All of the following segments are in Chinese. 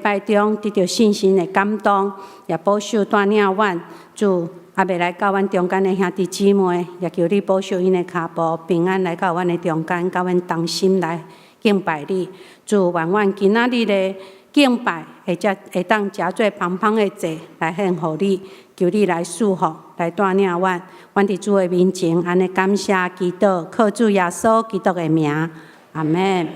拜中得到信心的感动，也保守带领阮，主也未来到阮中间的兄弟姊妹，也求你保守因的脚步平安来到阮的中间，到阮同心来敬拜你。主愿阮今仔日的敬拜，会当食做芳芳的祭来献互你，求你来赐福，来带领阮。阮伫主的面前，安尼感谢祈祷，靠主耶稣基督的名，阿门。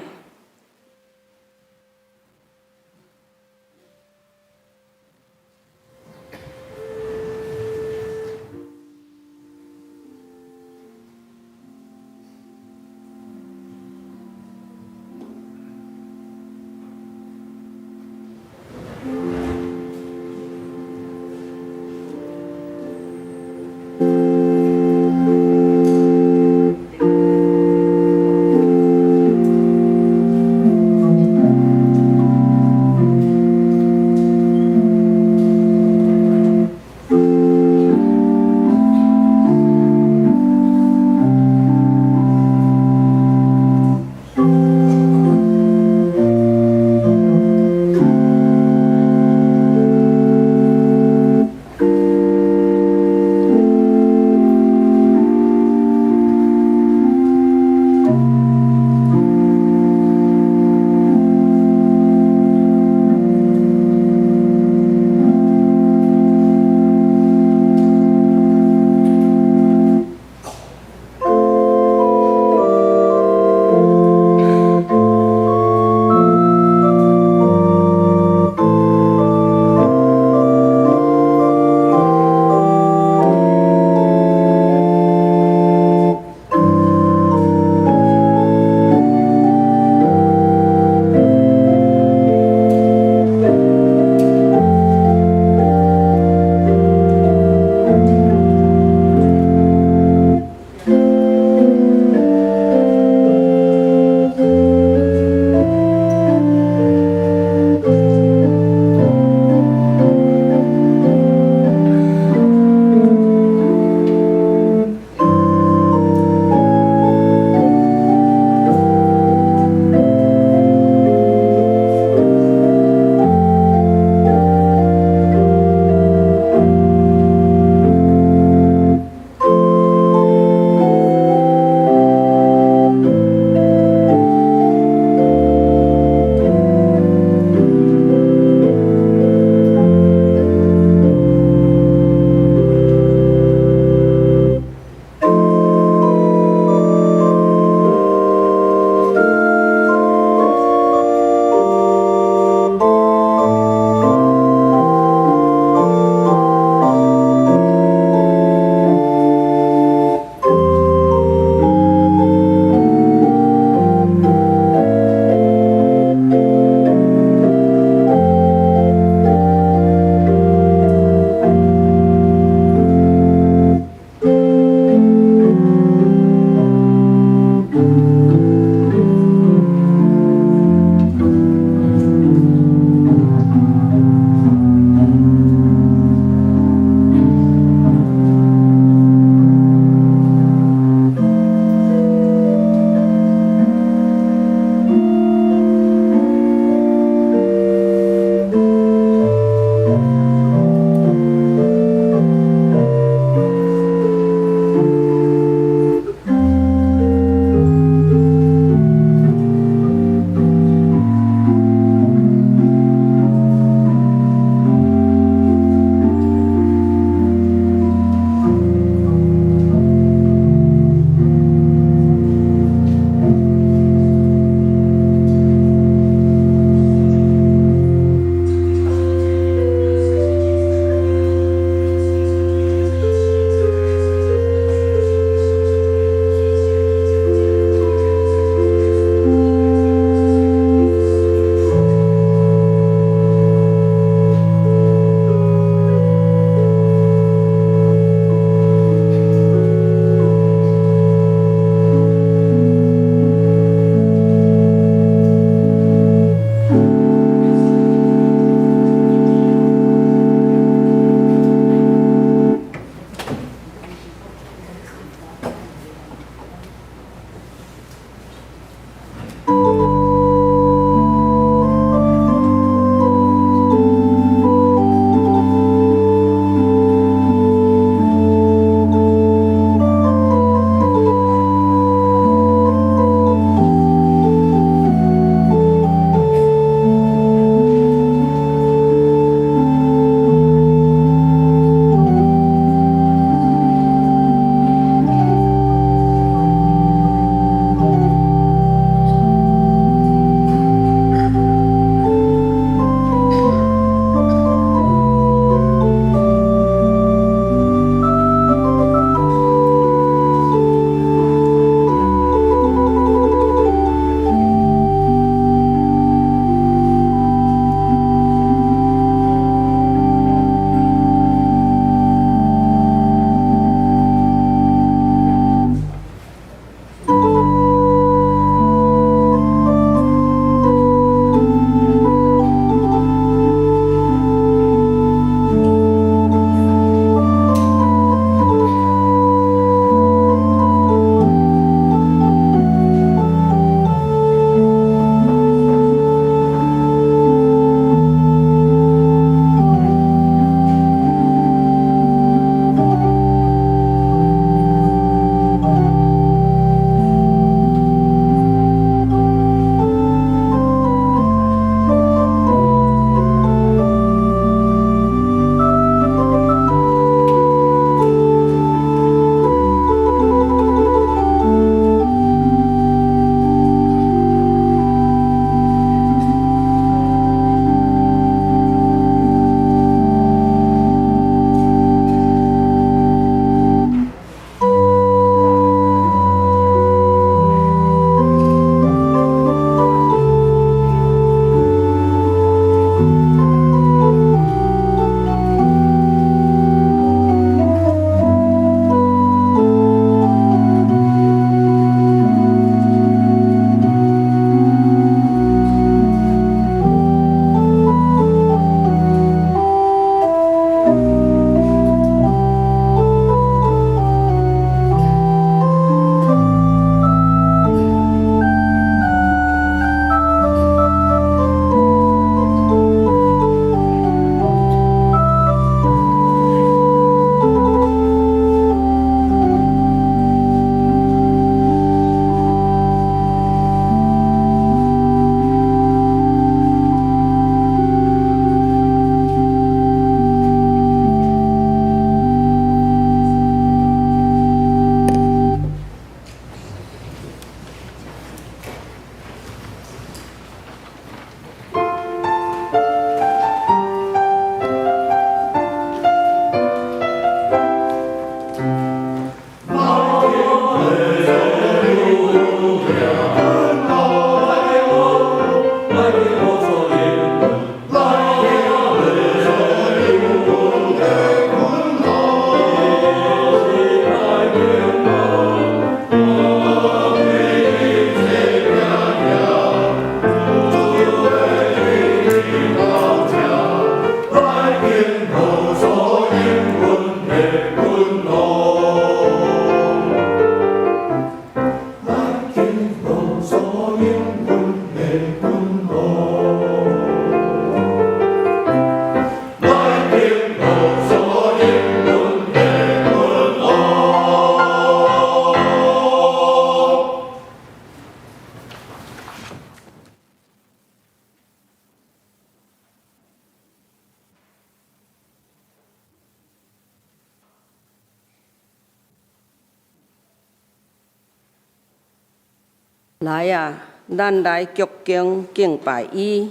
来啊，咱来鞠躬敬拜伊，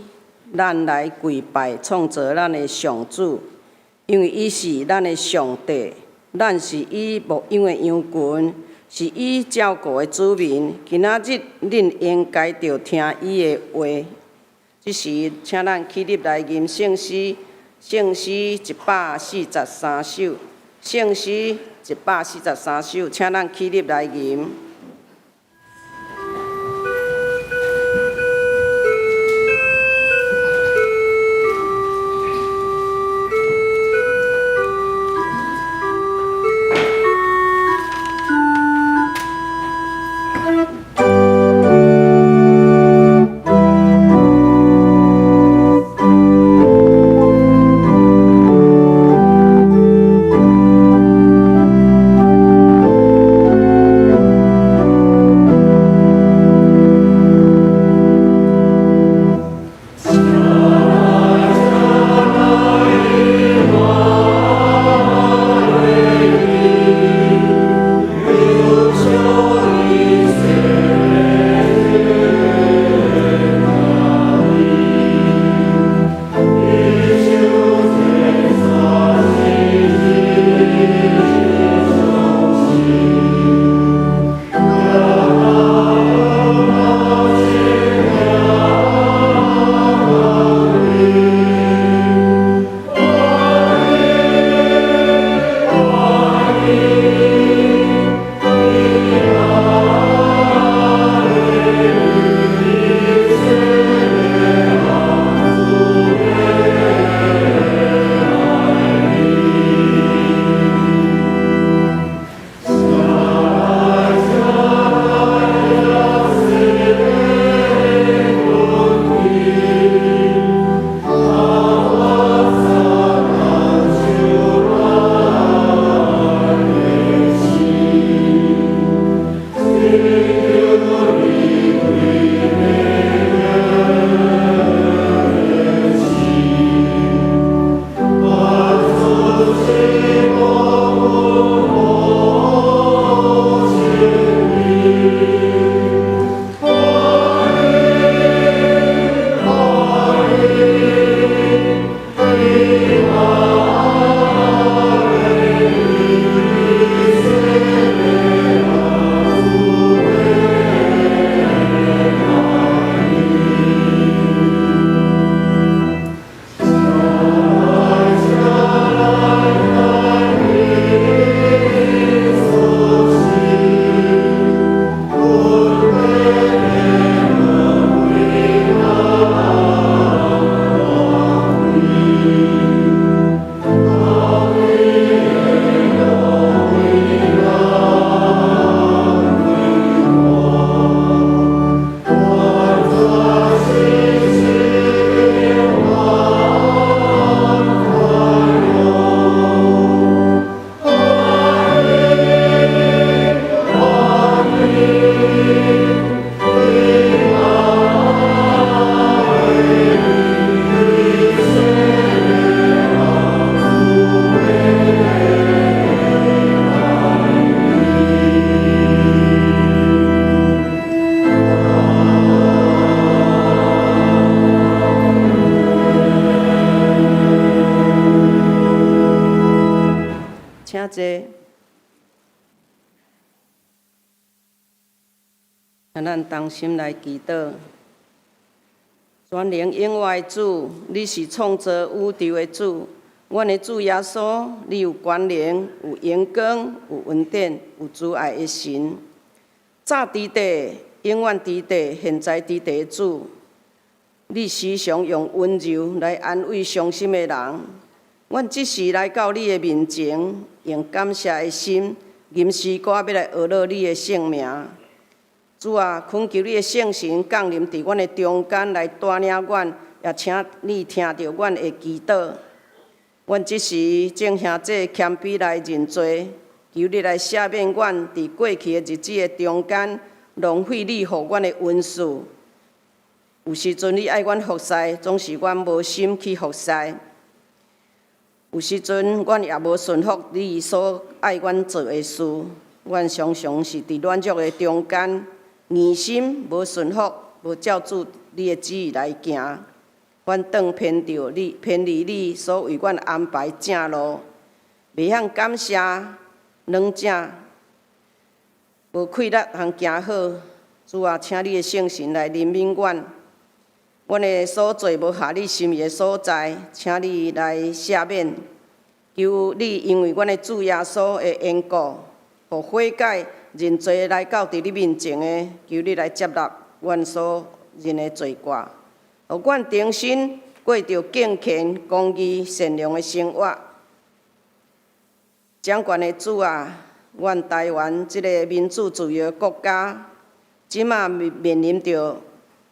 咱来跪拜创造咱的上主，因为伊是咱的上帝，咱是伊牧养的羊群，是伊照顾的子民。今仔日恁应该着听伊的话。即时，请咱起立来吟圣诗，圣诗143首，圣诗143首，请咱起立来吟。请坐，让咱同心来祈祷。全能永活的主，你是创造宇宙的主，阮的主耶稣，你有权能、有荣光、有恩典、有慈爱的神。早伫地，永远伫地，现在伫地的主，你时常用温柔来安慰伤心的人。阮即时来到你的面前，用感谢的心，吟诗歌要来学乐你的圣名。主啊，恳求你的圣神降临伫阮的中间，来带领阮，也请你听到阮的祈祷。阮即时正兄弟谦卑来认罪，求你来赦免阮伫过去的日子的中间，浪费你予阮的恩赐。有时阵你爱阮服侍，总是阮无心去服侍。有时阵，阮也无顺服你所爱阮做的事，阮常常是伫软弱的中间，疑心无顺服，无照主你的旨意来行，阮当偏离你所为阮安排正路，袂晓感谢软正，无气力通行好。主啊，请你的圣神来怜悯阮，阮的所做无合你心意的所在，请你来赦免。求你因为阮的主耶稣的缘故，互悔改认罪来到伫你面前的，求你来接纳阮所认的罪过，互阮重新过着敬虔、公义、善良的生活。掌权的主啊，阮台湾这个民主自由的国家，即马面临着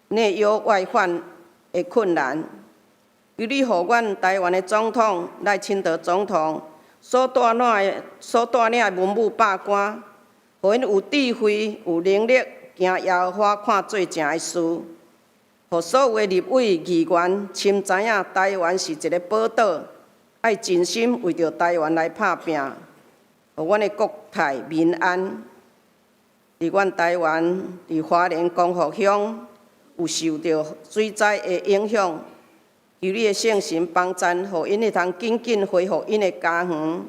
内忧外患的困难。求你互阮台湾的总统赖清德总统所带领的文武百官，互因有智慧、有能力，行耶和华看做正的事，互所有的立委议员深知影台湾是一个宝岛，爱尽心为着台湾来拍拼，互阮的国泰民安。伫阮台湾，伫花莲光复乡有受到水灾的影响。求你的圣神帮助，互因会通紧紧恢复因的家园。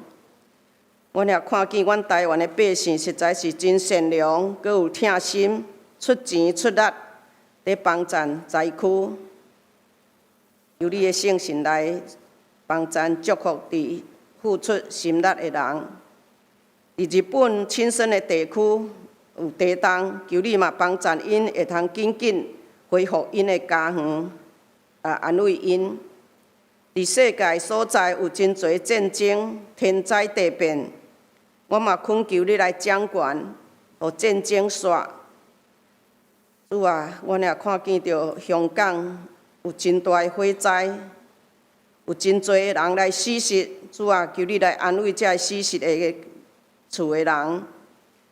阮也看见阮台湾的百姓实在是真善良，阁有疼心，出钱出力，伫帮助灾区。求你的圣神来帮助祝福伫付出心力的人。伫日本亲身的地区有地震，求你嘛帮助因会通紧紧恢复因的家园。安慰因。伫世界所在有真侪战争、天灾地变，我嘛恳求你来掌权，互战争煞。主啊，阮也看见着香港有真大的火灾，有真侪人来死失。主啊，求你来安慰这死失的厝的人，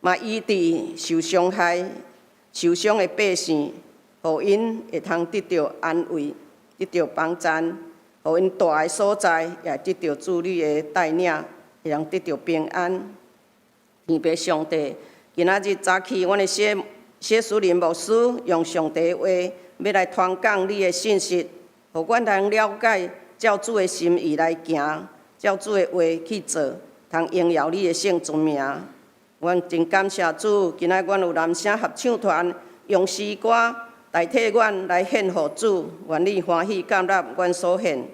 嘛医治受伤害、受伤的百姓，互因会通得到安慰。得到帮助，互因住的所在也得到主你的带领，会通得到平安。天父上帝，今仔日早起，阮的谢淑林牧师用上帝的话，要来传讲你的信息，互阮通了解，照主的心意来行，照主的话去做，通荣耀你的圣尊名。阮真感谢主，今仔阮有男声合唱团用诗歌。代替阮来献互主，愿你欢喜接纳阮所献。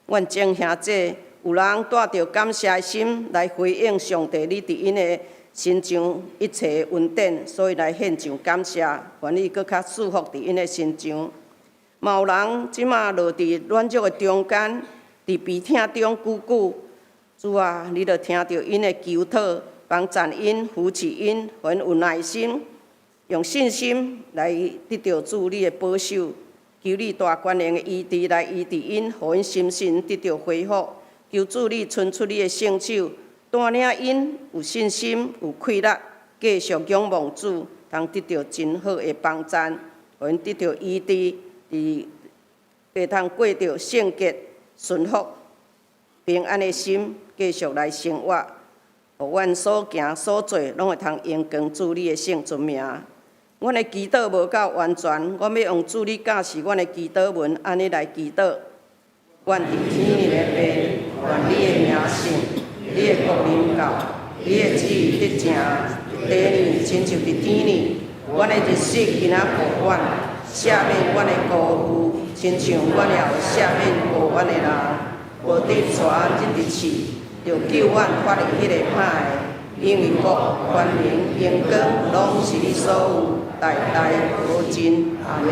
阮众兄姐有人带着感谢的心来回应上帝你伫因的身上一切恩典，所以来献上感谢。愿你搁较祝福伫因的身上。嘛有人即马落伫软弱的中间，伫悲痛中久久。主啊，你著听到因的求讨，帮助因、扶持因，互因有耐心。用信心来得到主你的保守，求你大权能的医治来医治因，互因心神得到恢复。求主你伸出你的圣手，带领因有信心、有气力，继续仰望主，通得到真好的帮助，互因得到医治，会通过着圣洁、顺服、平安的心，继续来生活。互阮所行所做，拢会通荣光主你的圣尊名。阮的祈祷无够完全，我要用主你教示阮的祈祷文，安尼来祈祷。阮伫天里的爸，愿你的名圣，你的国临到，你的旨意得成，地里亲像伫天里。阮的日食今仔互阮，赦免阮的辜负，亲像阮也有赦免过阮的人。无得带入日市，就救阮脱离迄个歹的。因为国、权能、荣光，拢是你所有，代代无尽。阿门。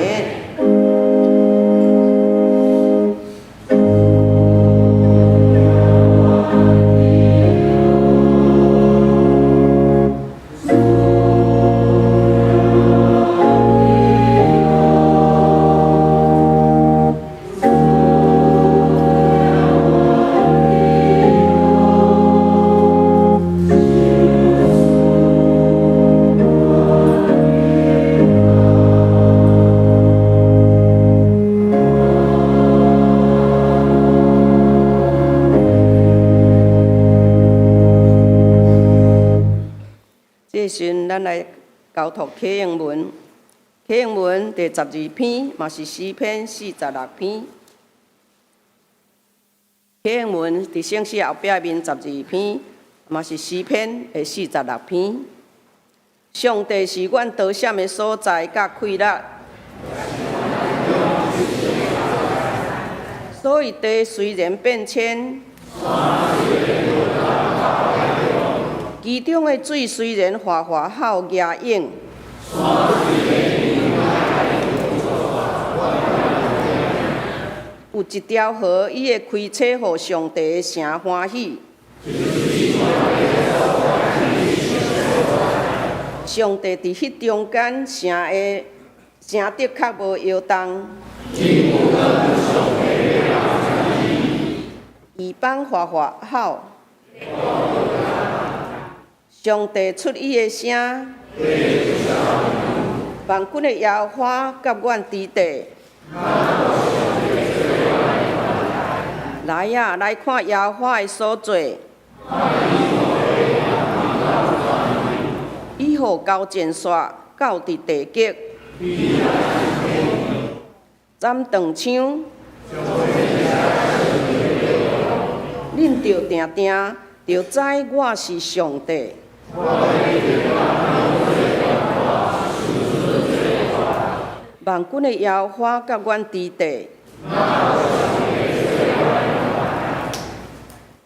这时，咱来交托启应文。启应文第12篇，嘛是诗篇46篇。启应文伫圣诗后壁面12篇，嘛是诗篇的46篇。上帝是阮得闪的所在，甲快乐。所以地虽然变迁，其中的水虽然哗哗好牙影，有一条河，伊会开车，互上帝的城欢喜。上帝伫迄中间，城的确无摇动。异邦哗哗吼，上帝出伊的声，万军的耶和华甲阮伫地。来呀，来看耶和华的所做，伊互高箭刷到伫地极，斩断枪。恁着定定着知我是上帝。万军的耶和华甲阮伫地。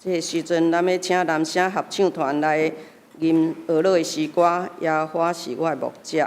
这个时阵，咱要请男声合唱团来吟俄罗的诗歌《耶和华是我的牧者》。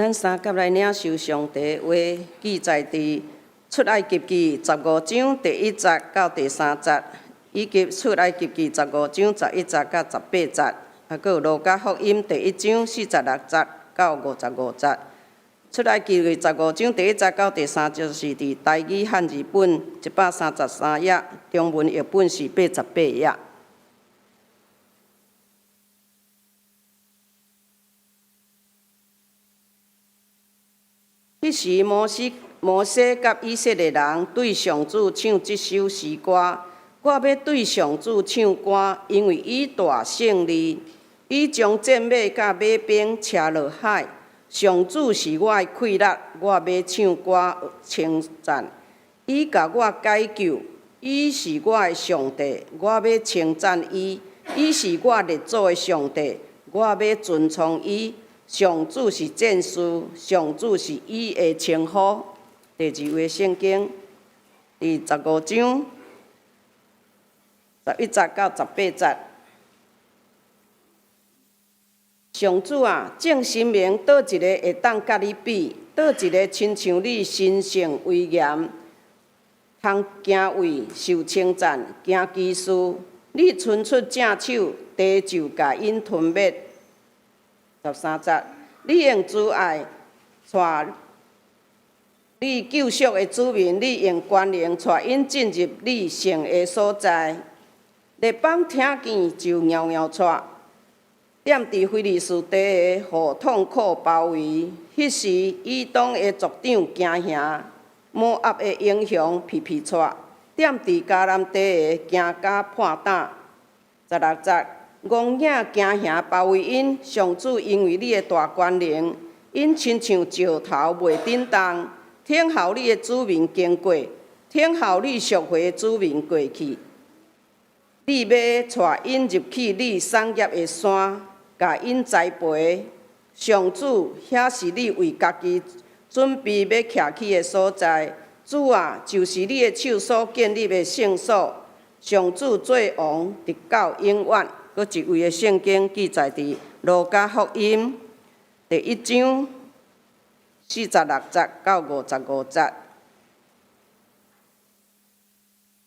咱三甲来领受上帝话，记载伫出埃及记15章第1节到第3节，以及出埃及记15章11节到18节，还佫有路加福音第1章46节到55节。出埃及记15章第1节到第3节是伫台语汉字本133页，中文译本是88页。迄时摩西甲以色列人对上主唱即首诗歌。我要对上主唱歌，因为伊大胜利。伊将战马甲马兵车落海。上主是我的快乐，我要唱歌称赞。伊甲我解救，伊是我的上帝，我要称赞伊。伊是我列祖的上帝，我要尊崇伊。上主是战士，上主是伊的称呼。第二位圣经，第15章11节到18节。上主啊，正神明倒一个会当甲你比？倒一个亲像你神圣威严，通行位受称赞，行奇事？你伸出正手，地就甲因吞灭。13节，你用慈爱带你救赎的子民，你用权能带因进入你圣的所在。列邦听见就摇摇带，踮伫非利士地的互痛苦包围。迄时，以东的族长惊吓，摩押的英雄皮皮带，踮伫迦南地的惊甲破胆。16节。戆影惊吓包围因，上主因为你的大权能，因亲像石头袂震动，听候你的子民经过，听候你赎回的子民过去。你要带因入去你产业的山，甲因栽培。上主，遐是你为家己准备要徛起的所在。主啊，就是你的手所建立的圣所。上主做王，直到永远。佫一位的圣经记载伫路加福音第1章46节到55节。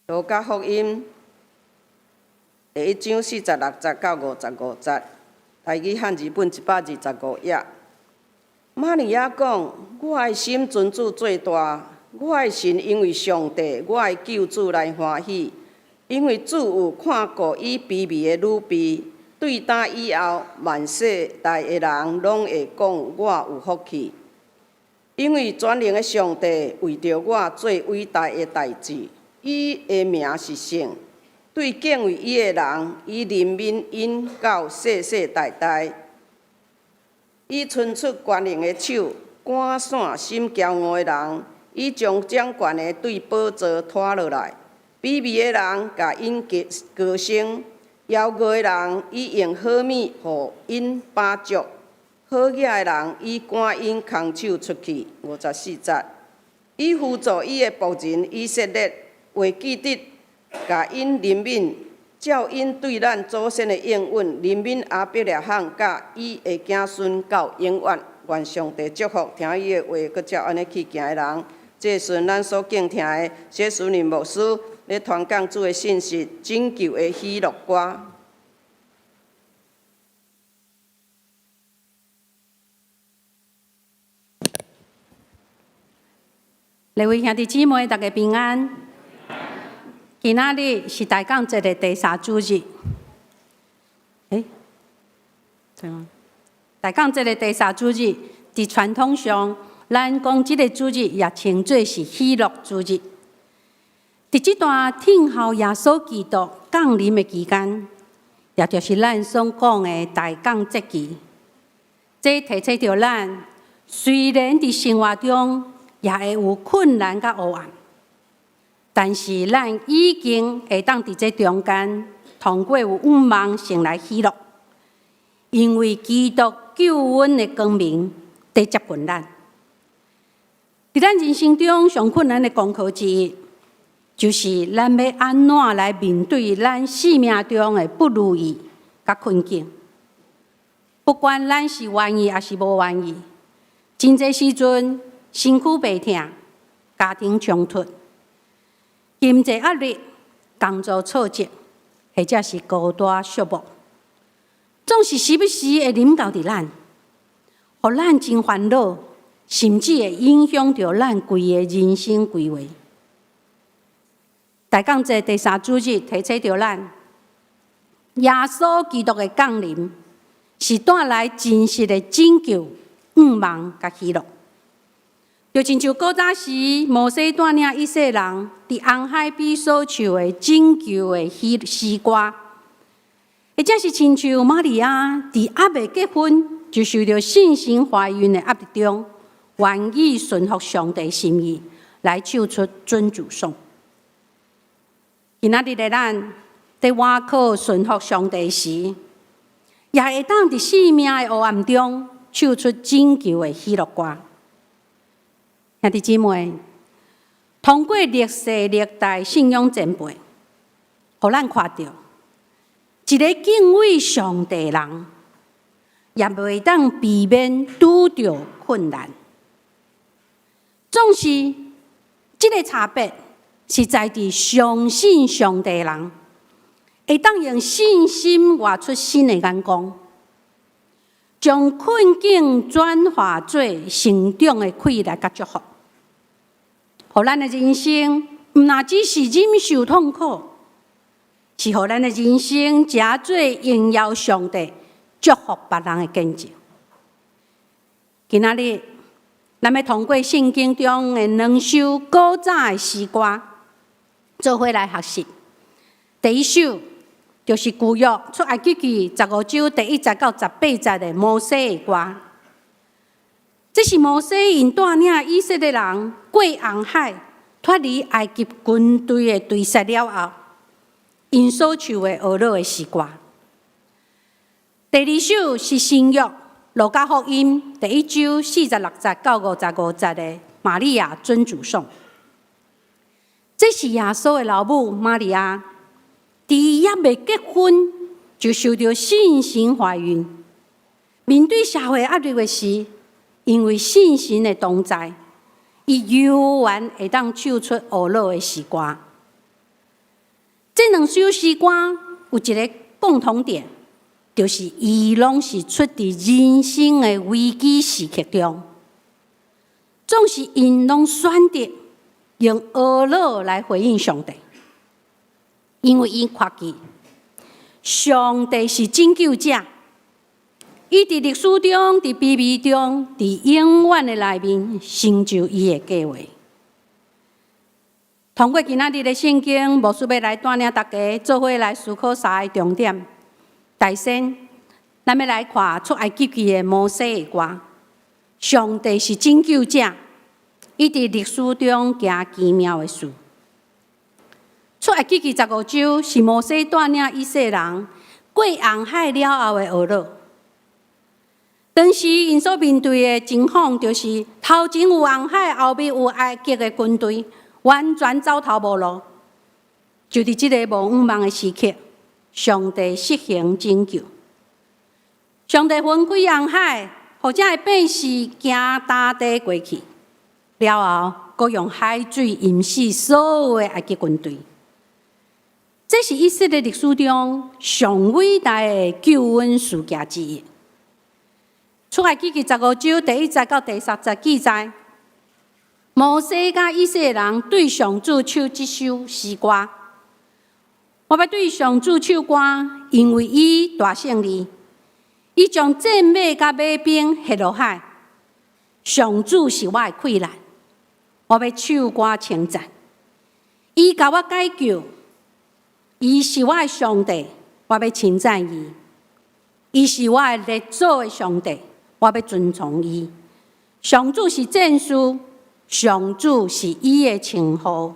路加福音第1章46节到55节，台语汉字本125页。玛利亚讲：“我的心尊主最大，我的神因为上帝我的救主来欢喜。因为主有看顾伊卑微的女婢，对打以后，万世代的人拢会讲我有福气。因为全能的上帝为着我做伟大的代志，伊的名是圣。对敬畏伊的人，伊怜悯因到世世代代。伊伸出权能的手，赶散心骄傲的人，伊将掌权的对宝座拖落来。卑微的人，甲因高升；妖恶的人，伊用好米互因把足；好野的人，伊赶因空手出去。54节，伊辅助伊的仆人以色列，为记得甲因怜悯，照因对咱祖先的应允，怜悯亚伯拉罕甲伊的子孙到永远。愿上帝祝福听伊的话，佮照安尼去行的人。这是咱所敬听的谢淑宁牧师咧传讲主的信息，拯救的喜乐歌。各位兄弟姊妹，大家平安。今仔日是大港节的第3主日，对吗？大港节的第3主日，伫传统上，咱讲即个主日也称作是喜乐主日。伫即段听候耶稣基督降临的期间，也就是咱所讲的大港节期。这提醒着咱，虽然伫生活中也会有困难甲黑暗，但是咱已经会当伫这中间，通过有愿望先来喜乐，因为基督救恩的光明在接近咱。伫咱人生中上困难的功课之一，就是咱要安怎来面对咱生命中的不如意甲困境。不管咱是愿意还是无愿意，真侪时阵身躯白痛，家庭冲突，经济压力，工作挫折，或者是孤单寂寞，总是时不时会临到伫咱，互咱真烦恼，甚至会影响到咱规个人生规划。大降节第3主日提醒着咱，耶稣基督的降临是带来真实的拯救、盼望甲喜乐。就亲像古早时摩西带领以色列人伫红海边所唱的拯救的诗歌，或者是亲像玛利亚伫还未结婚就受到信心怀孕的压力中，愿意顺服上帝心意，来唱出尊主颂。今仔日的咱伫外靠顺服上帝时，也会当伫生命的黑暗中唱出拯救的喜乐歌。兄弟姊妹，通过历世历代信仰前辈，互咱看到一个敬畏上帝的人，也袂当避免拄着困难。总是这个差别是在于相信上帝的人，会当用信心活出新的眼光，将困境转化做成长的气力甲祝福。互咱的人生，毋那只是忍受痛苦，是互咱的人生加做荣耀上帝、祝福别人的见证。今仔日，咱要通过圣经中的2首古早的诗歌，做伙来学习。第一首就是旧约出埃及记15章第1节到18节的摩西的歌。这是摩西因带领以色列人过红海，脱离埃及军队的追杀了后，因所唱的俄罗的诗歌。第二首是新约路加福音第1章46节到55节的玛利亚尊主颂。这是耶稣的老母玛利亚，伫还未结婚就受到信心怀孕，面对社会压力的时，因为信心的同在，伊悠然会当唱出俄罗的诗歌。这2首诗歌有一个共同点，就是伊拢是出伫人生的危机时刻中，总是因拢选择用俄罗来回应上帝，因为伊看见上帝是拯救者。伊伫历史中、伫秘密中、伫永远的内面成就伊的计划。通过今仔日的圣经，牧师要来带领大家做伙来思考3个重点。首先，咱要来看出埃及记的摩西的歌。上帝是拯救者，伊伫历史中行奇妙的事。出埃及记15章是摩西带领以色列人过红海了后的噩耗。当时因所面对的情况，就是头前有红海，后面有埃及的军队，完全走投无路。就伫这个无望的时刻，上帝实行拯救。上帝分开红海，或者百姓行大地过去，了后，佮用海水淹死所有的埃及军队。这是以色列历史中上伟大的救恩事件之一。出埃及记15章第1节到第3节记载，摩西甲以色列人对上主唱这首诗歌。我要对上主唱歌，因为伊大胜利，伊将战马甲马兵下落海。上主是我的溃烂，我要唱歌称赞。伊甲我解救，伊是我的上帝，我要称赞伊。伊是我的列祖的上帝。我要尊崇伊，上主是战士，上主是伊的称呼。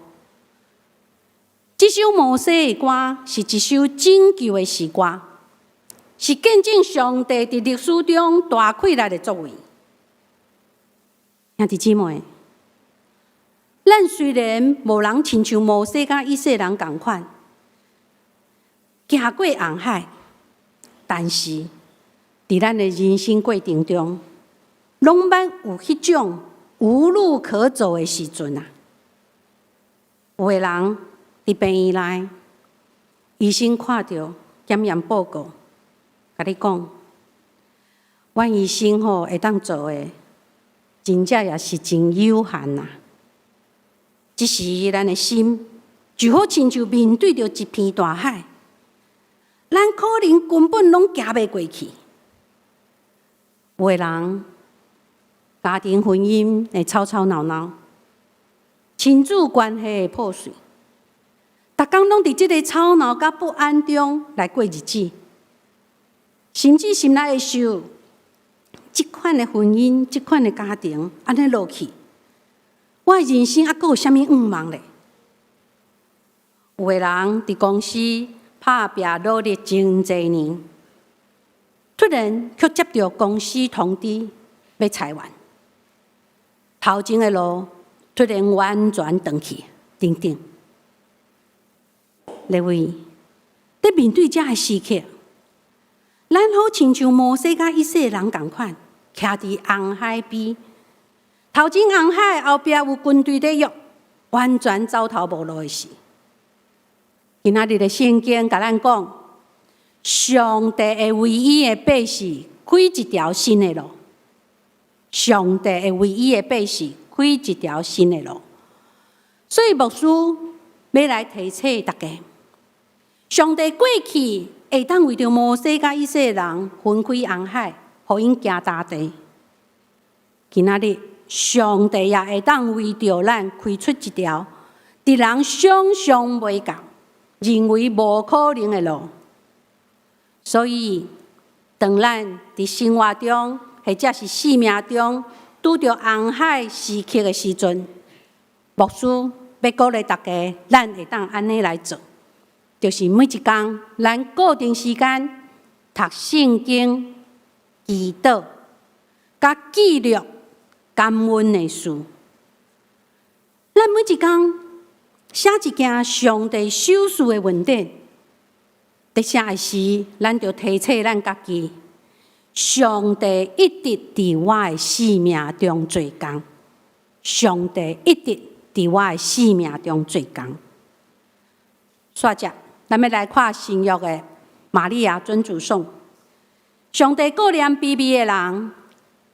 这首摩西的歌是一首拯救的诗歌，是见证上帝伫历史中大溃烂的作为。兄弟姊妹，咱虽然无人亲像摩西甲以色列人同款，行过红海，但是伫咱的人生过程中，拢捌有迄种无路可走的时阵啊。有个人伫病院内，医生看到检验报告，甲你讲，阮医生会当做的，真正也是真有限呐。只是咱的心，就好亲像面对着一片大海，咱可能根本拢行袂过去。有个人家庭婚姻会吵吵闹闹，亲子关系会破碎，逐工拢伫即个吵闹甲不安中来过日子，甚至心内会想，即款的婚姻、即款的家庭安尼落去，我的人生还阁有啥物愿望咧？有个人伫公司打拼努力真侪年，突然却接到公司通知要裁员，头前的路突然完全断去，等等。各位，在面对这个时刻，咱好亲像摩西甲以色列人共款，徛伫红海边，头前红海后壁有军队在约，完全走投无路的事。今仔日的圣经甲咱讲，上帝会为伊的百姓开一条新的路。上帝会为伊的百姓开一条新的路。所以牧师要来提醒大家，上帝过去会当为着摩西甲以色列人分开红海，互因行大地。今仔日上帝也会当为着咱开出一条伫人想象袂到、认为无可能的路。所以，当咱伫生活中或者是生命中拄着红海时刻的时阵，牧师要鼓励大家，咱会当安尼来做，就是每一天咱固定时间读圣经、祈祷、甲记录感恩的事。咱每一天写一件上帝手事的文典，在写的时，咱就提醒咱家己，上帝一直伫我的生命中做工。上帝一直伫我的生命中做工。煞只，咱要来看新约的玛利亚尊主颂。上帝顾念卑微的人，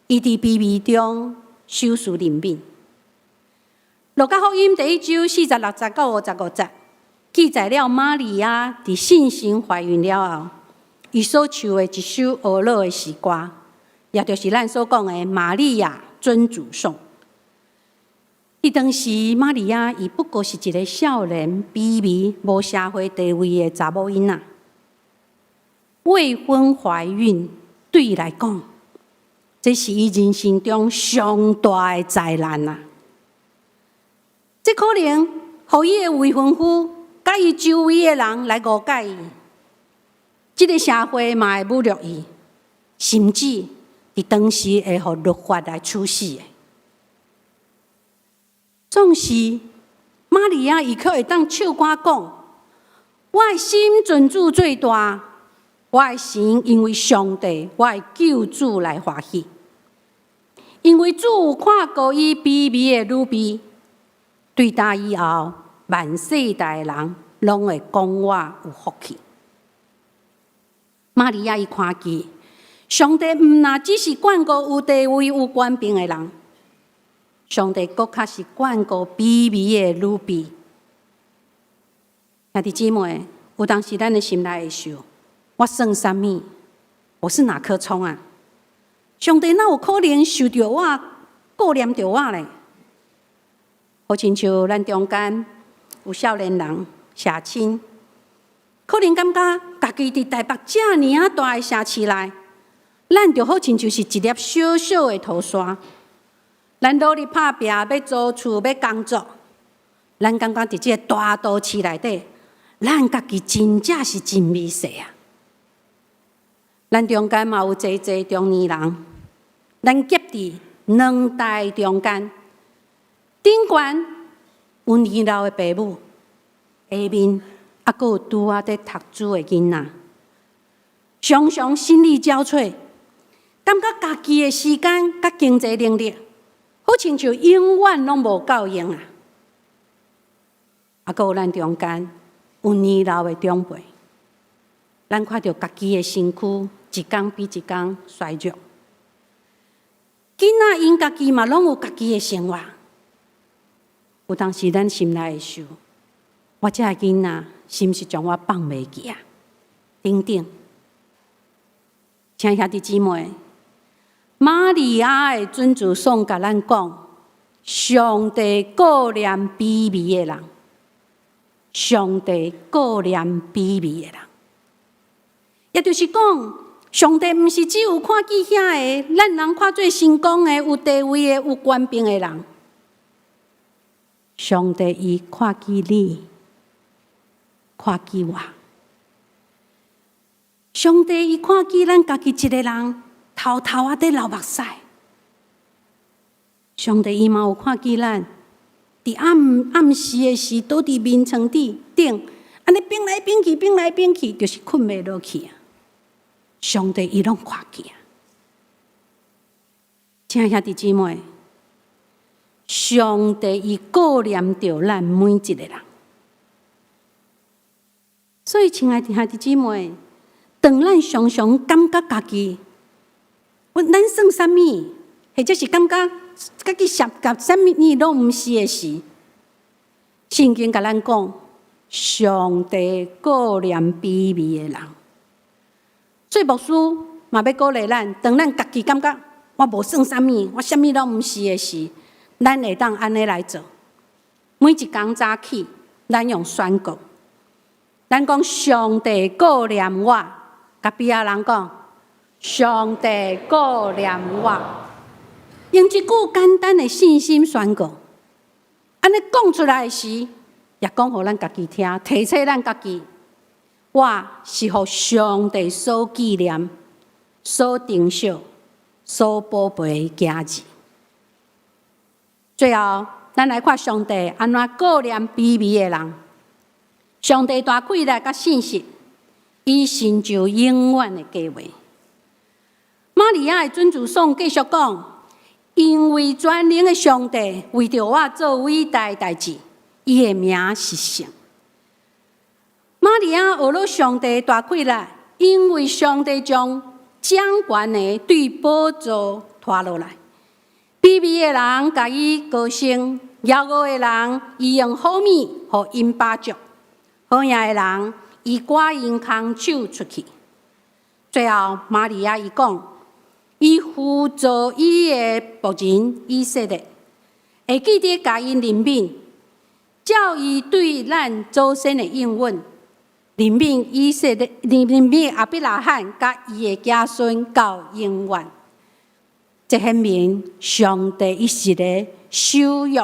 伊伫卑微中手事灵敏。路加福音第1章46节到55节，记载了玛利亚伫信心怀孕了后，伊所唱的一首俄罗的诗歌，也就是咱所讲的玛利亚尊主颂。迄当时，玛利亚伊不过是一个少年、卑微、无社会地位的查某囡仔，未婚怀孕对伊来讲，这是伊人生中上大的灾难啊！这可能互伊的未婚夫甲伊周围的人来误解伊，这个社会嘛会侮辱伊，甚至伫当时会互律法来处死的。总是玛利亚伊却会当唱歌讲：我的心尊主最大，我的神因为上帝，我的救主来欢喜，因为主有看过伊卑微的女婢。对打以后，万世代的人拢会讲我有福气。玛利亚伊看见，上帝毋那只是眷顾有地位、有权柄的人，上帝搁较是眷顾卑微的女婢。兄弟姊妹，有当时咱的心内会想：我算啥物？我是哪棵葱啊？上帝哪有可能受着我、顾念着我咧？好亲像咱中间有少年人社青，可能感觉家己伫台北遮尔大的城市内，咱就好亲像是一粒小小的土沙。咱努力打拼，要租厝，要工作，咱感觉伫这个大都市内底，咱家己真正是真微细啊！咱中间嘛有侪中年人，咱夹伫两代中间。顶悬有年老的爸母，下面还阁有拄在读书的囡仔，常常心力交瘁，感觉家己的时间甲经济能力，好亲像永远拢无够用啊！啊，搁有咱中间有年老的长辈，咱看到家己的身躯一天比一天衰弱，囡仔因家己嘛拢有家己的生活。有当时咱心内会想，我这个囡仔是毋是将我放袂记啊？等等，亲兄弟姊妹，玛利亚的准主颂甲咱讲，上帝顾念卑微的人，上帝顾念卑微的人，也就是讲，上帝毋是只有看见遐个咱人看做成功的、有地位的、有权柄的人。上帝伊看见你，看见我。上帝伊看见咱家己一个人，偷偷啊在流目屎。上帝伊嘛有看见咱，伫暗时的时，倒伫眠床顶，安尼变来变去，变来变去，就是困袂落去啊。上帝伊拢看见啊，亲爱兄弟姊妹。上帝伊顾念着咱每一个人，所以亲爱的兄弟姊妹，当咱常常感觉家己，咱算啥物，或者是感觉家己涉及啥物拢毋是的时，圣经甲咱讲，上帝顾念卑微的人。所以牧师嘛要鼓励咱，当咱家己感觉我无算啥物，我啥物拢毋是的时，咱会当安尼来做，每一天早起，咱用宣告，咱讲上帝顾念我，甲别个人讲，上帝顾念我，用一句简单的信心宣告，安尼讲出来时，也讲互咱家己听，提醒咱家己，我是互上帝所纪念、所珍惜、所宝贝的家己。最后，咱来看上帝安怎顾念卑微的人。上帝大气力甲信实，以成就永远的计划。玛利亚的准主颂继续讲，因为全能的上帝为着我做伟大的代志，伊的名是圣。玛利亚学了上帝大气力，因为上帝将掌权的对宝座拖落来。卑微的人甲伊高升，骄傲的人伊用好米互因巴足，好命的人伊赶因空手出去。最后，玛利亚伊讲，伊辅助伊的仆人以色列，会记得甲因怜悯，照伊对咱祖先的应允，怜悯以色列，怜悯亚伯拉罕甲伊的子孙到永远。这显明上帝伊是个守约、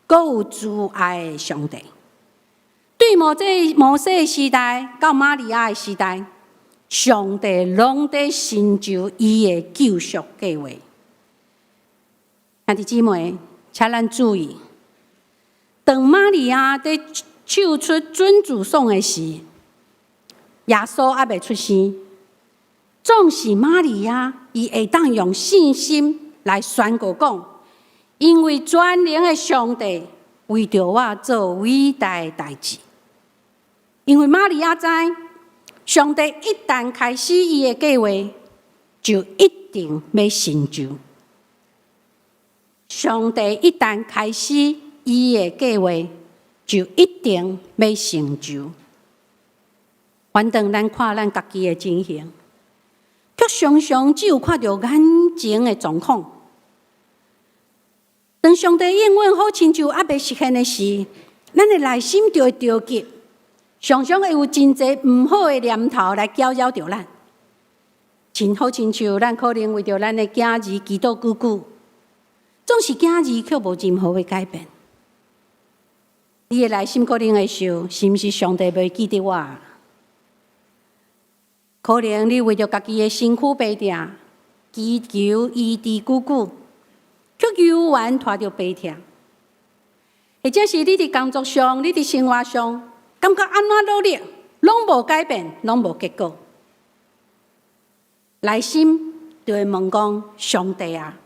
阁有慈爱的上帝。对摩西的时代到玛利亚的时代，上帝拢在成就伊的救赎计划。兄弟姊妹，请咱注意，当玛利亚在唱出准主颂的时，耶稣还未出生。总是玛利亚，伊会当用信心来宣告讲，因为全能的上帝为着我做伟大的代志。因为玛利亚知，上帝一旦开始伊的计划，就一定要成就。上帝一旦开始伊的计划，就一定要成就。反正咱看咱家己的情形。却常常只有看到眼前的状况。当上帝应允好亲像还未实现的时，咱的内心就会着急，常常会有真侪唔好的念头来搅扰着咱。好亲像咱可能为着咱的囝儿祈祷久久，总是囝儿却无任何的改变。你的内心可能会想，是毋是上帝袂记得我？可能你为着家己的身躯病痛，祈求医治久久，却犹原拖着病痛；或者是你伫工作上、你伫生活上，感觉安怎努力，拢无改变，拢无结果，内心就会问讲：上帝啊，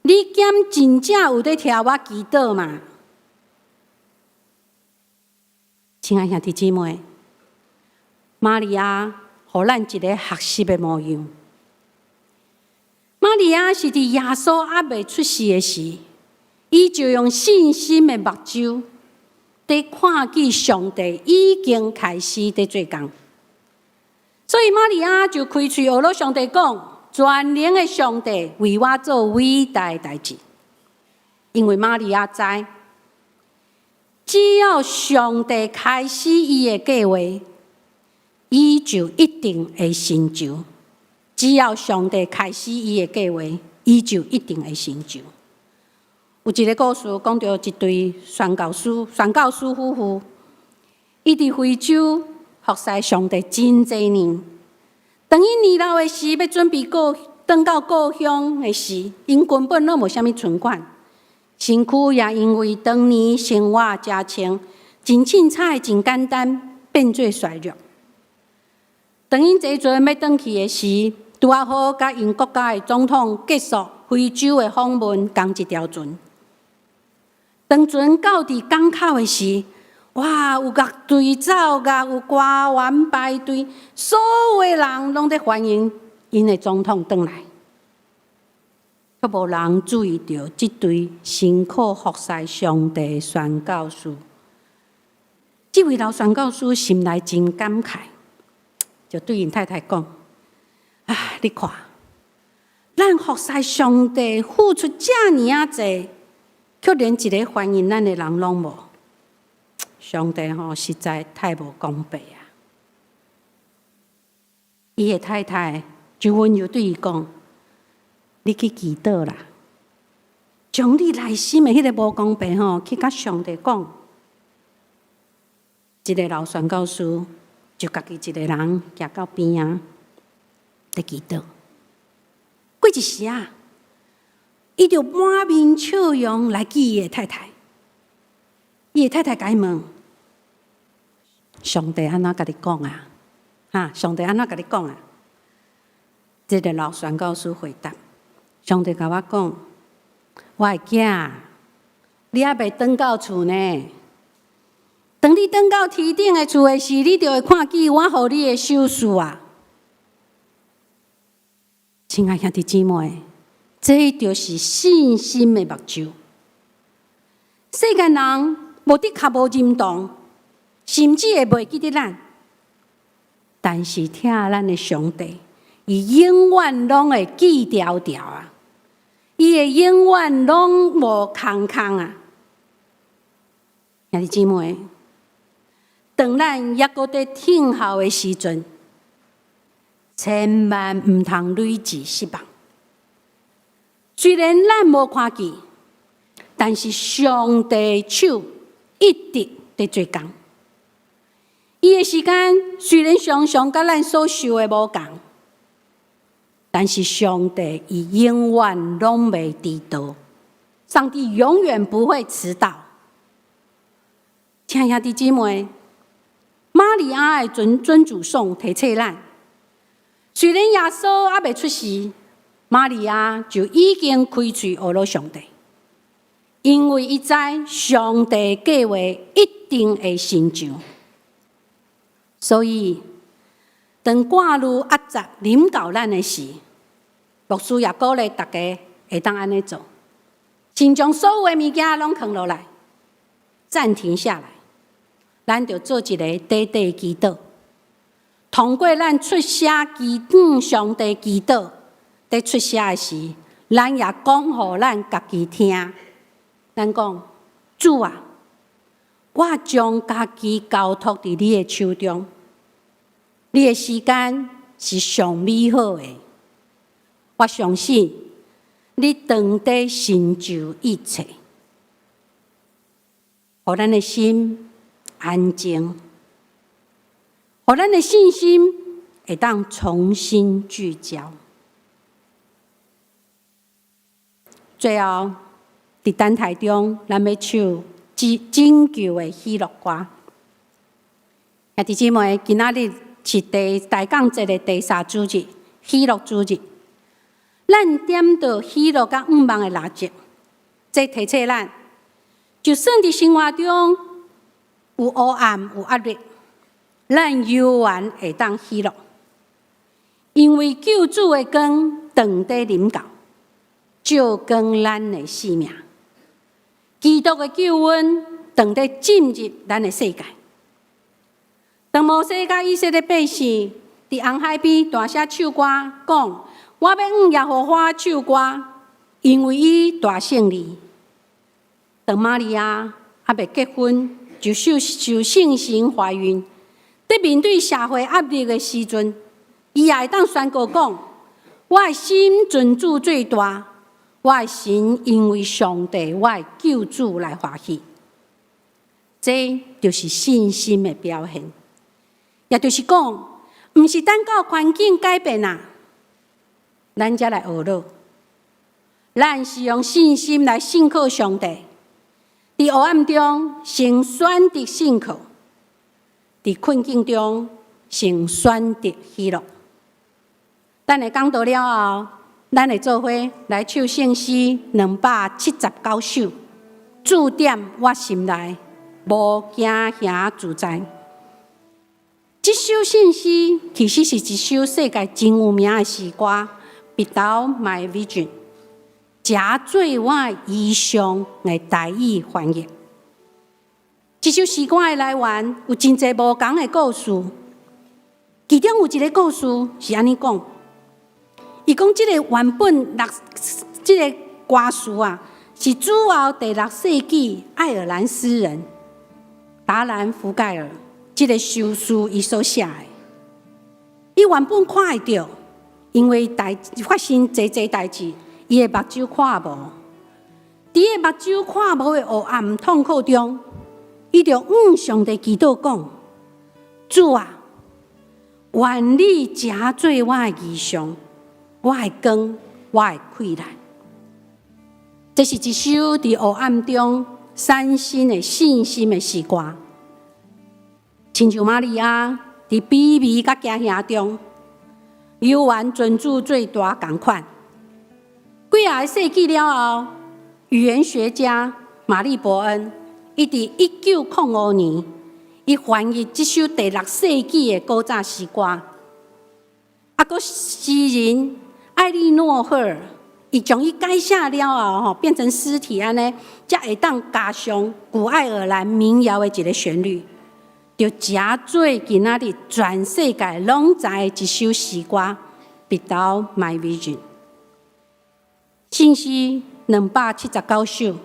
你兼真正有在听我祈祷嘛？亲爱兄弟姊妹，玛利亚互咱一个学习的模样。玛利亚是伫耶稣还未出世的时，伊就用信心的目睭，在看见上帝已经开始在做工。所以玛利亚就开嘴学了上帝讲：全能的上帝为我做伟大的代志。因为玛利亚知，只要上帝开始伊的计划，伊就一定会成就。只要上帝开始伊的计划，伊就一定会成就。有一个故事讲到一对宣教师夫妇，伊伫非洲服侍上帝真侪年。当伊年老的时，要准备转到故乡的时，因根本拢无啥物存款，身躯也因为当年生活真清，真凊彩、真简单，变做衰弱。当因坐船要转去的时，拄啊好甲因国家的总统结束非洲的访问同一条船。当船到伫港口的时，哇，有乐队奏乐，有歌员排队，所有的人拢在欢迎因的总统转来，却无人注意到这对辛苦服侍上帝的宣教师。这位老宣教师心内真感慨，就对因太太讲：啊，你看，咱服侍上帝付出遮尔啊济，却连一个欢迎咱的人拢无。上帝实在太无公平啊！伊的太太就温柔对伊讲：你去祈祷啦，将你内心的迄个无公平去甲上帝讲。一个老宣教师就家己一个人行到边仔，在祈祷。过一时啊，伊就满面笑容来见伊的太太。伊的太太甲伊问：上帝安怎甲你讲啊？上帝安怎甲你讲啊？这个老宣教师回答：上帝甲我讲，我的囝，你还未转到厝呢。当你转到天顶的厝的时，你就会看见我予你的手势啊！亲爱兄弟姊妹，这就是信心的目睭。世间人无的确无认同，甚至会袂记得咱，但是听咱的上帝，伊永远拢会记条条啊！伊会永远拢无空空啊！兄弟姊妹，当咱还阁在听候的时阵，千万唔通累至失望。虽然咱无看见，但是上帝手一直在做工。伊的时间虽然常常甲咱所受的无共，但是上帝伊永远拢袂迟到，上帝永远不会迟到。亲爱的姊妹，玛利亚的尊主颂提醒咱，虽然耶稣还未出世，玛利亚就已经开嘴学了上帝，因为伊知上帝计划一定会成就。所以，当赶路压杂临到咱的时，牧师也鼓励大家会当安尼做，先将所有的物件拢放落来，暂停下来，咱就做一个短短祈祷。通过咱出声向上帝祈祷，在出声的时，咱也讲互咱家己听。咱讲：主啊，我将家己交托伫你的手中，你的时间是上美好的。我相信你当地成就一切，互咱的心安静，互咱的信心会当重新聚焦。最后，伫等待中，咱要唱拯救的喜乐歌。兄弟姊妹，今仔日是大港节的第3主日，喜乐主日。咱点到喜乐甲愿望的蜡烛，这提醒咱，就算伫生活中有黑暗、有压力，咱犹原会当喜乐，因为救主的光长地临到，照光咱的生命。基督的救恩长地进入咱的世界。当摩西甲以色列百姓伫红海边大声唱歌，讲：“我要向耶和华唱歌，因为伊大胜利。”当玛利亚还未结婚，就受圣神怀孕，在面对社会压力的时阵，伊也会当宣告讲：“我的心尊主最大，我的心因为上帝我的救主来欢喜。”这就是信心的表现，也就是讲，毋是等到环境改变啊，咱才来学乐。咱是用信心来信靠上帝，伫黑暗中先选择信靠，伫困境中先选择喜乐。咱会讲到了后，咱会做伙来唱圣诗279首，注点我心内，无惊吓自在。这首圣诗其实是一首世界真有名的诗歌，《Without My Vision》，正做我意象的台语翻译。这首诗歌的来源有真侪无同的故事，其中有一个故事是安尼讲。伊讲，这个原本这个歌词啊，是主后第6世纪爱尔兰诗人达兰·福盖尔这个修士伊所写的。伊原本看会到，因为发生侪代志，伊的目睭看无。伫伊目睭看无的黑暗痛苦中，伊就向上帝祈祷讲：“主啊，愿你正做我的意象。”我的光，我的溃烂。这是一首伫黑暗中产生的信心的诗歌，亲像玛利亚伫卑微甲惊吓中，犹原尊主最大同款。几个世纪了后，语言学家玛丽伯恩，伊伫1905年，伊翻译这首第6世纪的古早诗歌。啊，个诗人艾莉诺赫尔，伊将伊改写了后，变成诗体安尼，才会当加上古爱尔兰民谣的一个旋律，就正做今仔日全世界拢知的一首诗歌《Without My Vision》。圣诗279首，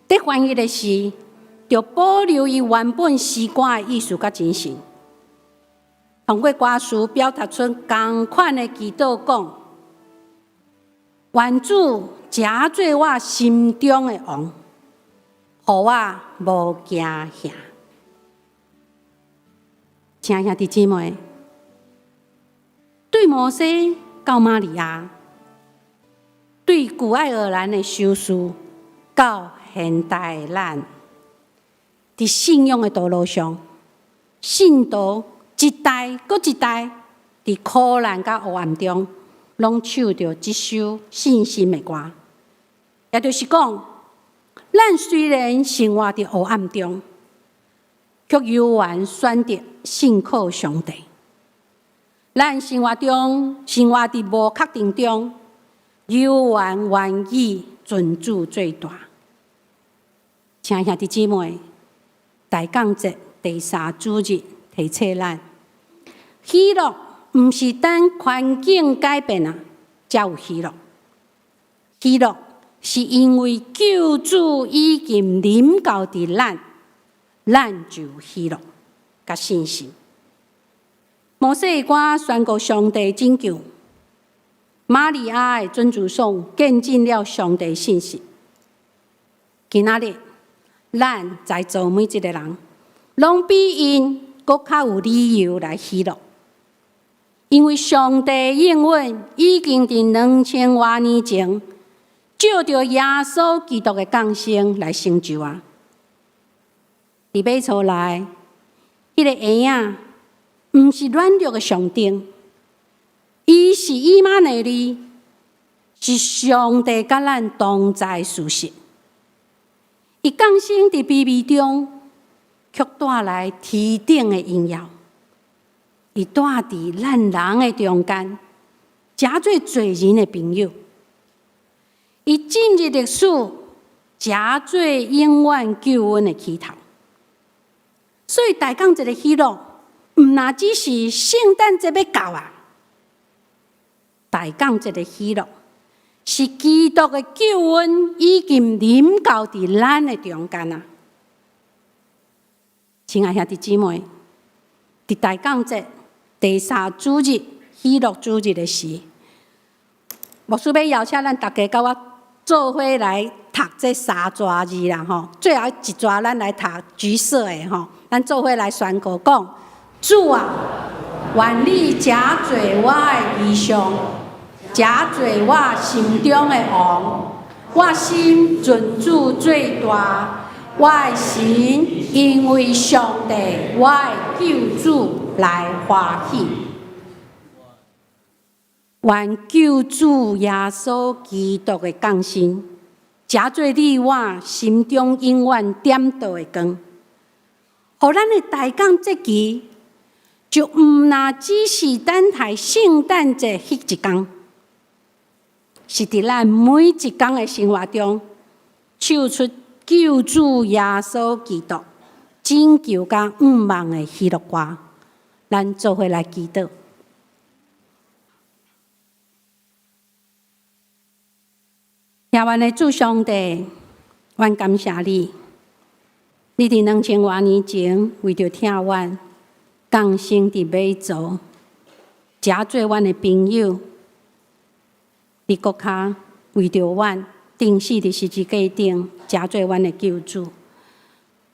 在翻译的时，就保留伊原本诗歌的意思甲精神，通过歌词表达出同款的祈祷，讲：愿主正做我心中的王，互我无惊吓。亲爱的姊妹，对摩西到玛利亚，对古爱尔兰的修士到现代咱，伫信仰的道路上，信徒一代搁一代，伫苦难甲黑暗中，拢唱着这首信心的歌。也就是讲，咱虽然生活伫黑暗中，却犹原选择信靠上帝。咱生活伫无确定中，犹原愿意尊主最大。亲爱的姊妹，大降节第3主日提醒咱，喜乐毋是等环境改变啊，才有喜乐。喜乐是因为救主已经临到伫咱就有喜乐甲信心。摩西的歌宣告上帝拯救，玛利亚的尊主颂见证了上帝信息。今仔日，咱在座每一个人，拢比因搁较有理由来喜乐。因为上帝应允已经伫2000多年前，照着耶稣基督的降生来成就啊！伫马槽内，迄个婴仔毋是软弱的上灯，伊是以马内利，是上帝甲咱同在事实。伊降生伫卑微中，却带来天顶的荣耀。伊住伫咱人的中间，诚做罪人的朋友。伊进入历史，诚做永远救恩的起头。所以大港一个喜乐，毋那只是圣诞节要到啊！大港一个喜乐，是基督的救恩已经临到伫咱的中间啊！亲爱兄弟姊妹，伫大港节第3主日喜乐主日的时，牧师要邀请咱大家甲我做伙来读这3节字啦吼。最后一节咱来读橘色的吼，咱做伙来宣告讲：主啊，愿你诚做我的理想，诚做我心中的王。我心尊主最大，我的心因为上帝我的救主来欢喜。愿救主耶稣基督的降生，诚做你我心中永远点灯的光，互咱的大港节期，就毋那只是等待圣诞节迄一天，是伫咱每一天的生活中，唱出救主耶稣基督拯救甲永望的喜乐歌。咱做伙来祈祷。亚湾的主上帝，阮感谢你，你伫2000多年前为着听阮降生伫马祖，诚做阮的朋友，伫国骹为着阮钉死伫十字架顶，诚做阮的救主。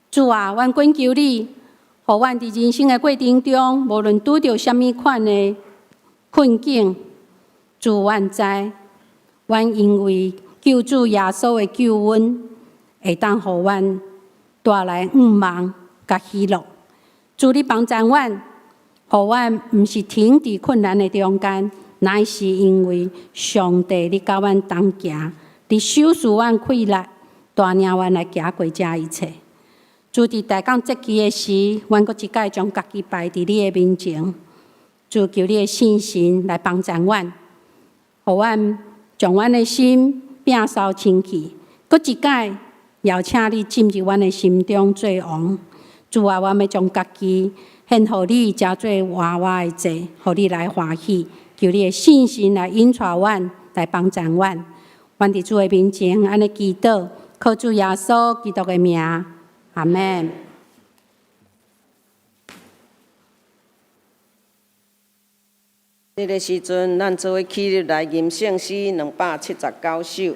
主啊，阮恳求你，互阮伫人生的过程中，无论拄着什么款的困境，主阮知，阮因为救主耶稣的救恩，会当互阮带来永望甲喜乐。主你帮助阮，互阮毋是停伫困难的中间，乃是因为上帝你甲阮同行，你手使阮气力，带领阮来行过这一切。主伫大港节期的时，阮阁一摆将家己摆伫你的面前。主求你的信心来帮助阮，互阮将阮的心摒扫清气，阁一摆邀请你进入阮的心中做王。主啊，阮要将家己献互你，诚做活活的祭，互你来欢喜。求你的信心来引带阮，来帮助阮。阮伫主的面前安尼祈祷，靠主耶稣基督的名，阿门。这个时阵，咱做伙起立来吟圣诗279首。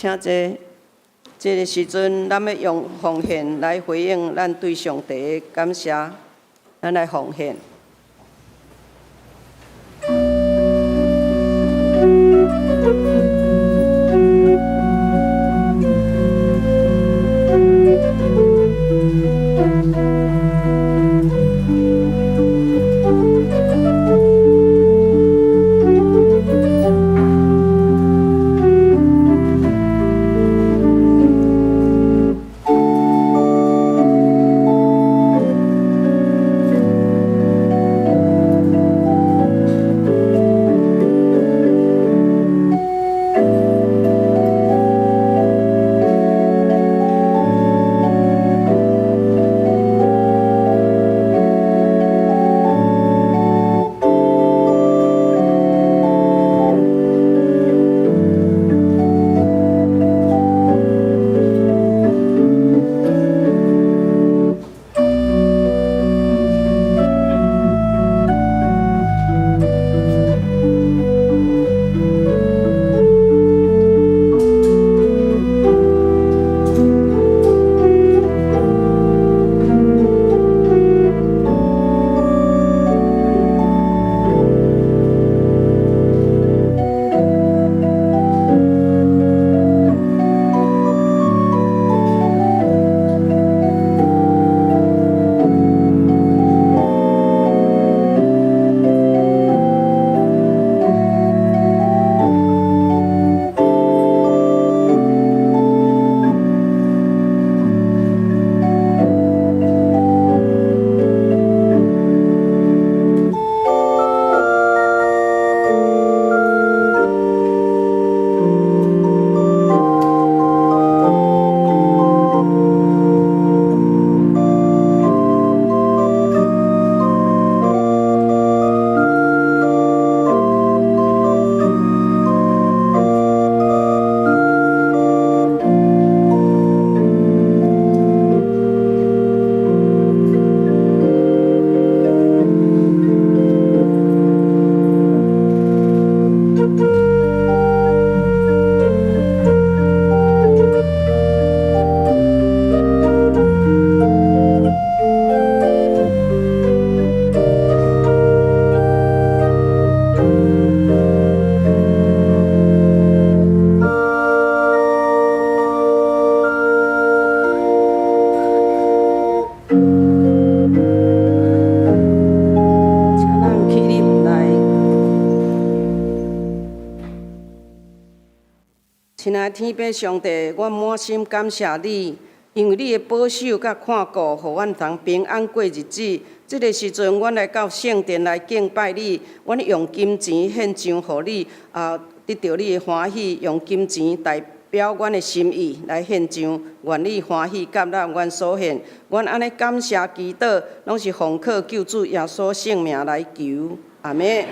请这个时阵，咱要用奉献来回应咱对上帝的感谢，咱来奉献。亲爱的天父上帝，我满心感谢你，因为你的保守甲看顾，互阮通平安过日子。这个时阵，阮来到圣殿来敬拜你，阮用金钱献上互你，得到你的欢喜，用金钱代表阮的心意来献上，愿你欢喜接纳阮所献。阮安尼感谢祈祷，拢是奉靠救主耶稣圣名来求，阿门。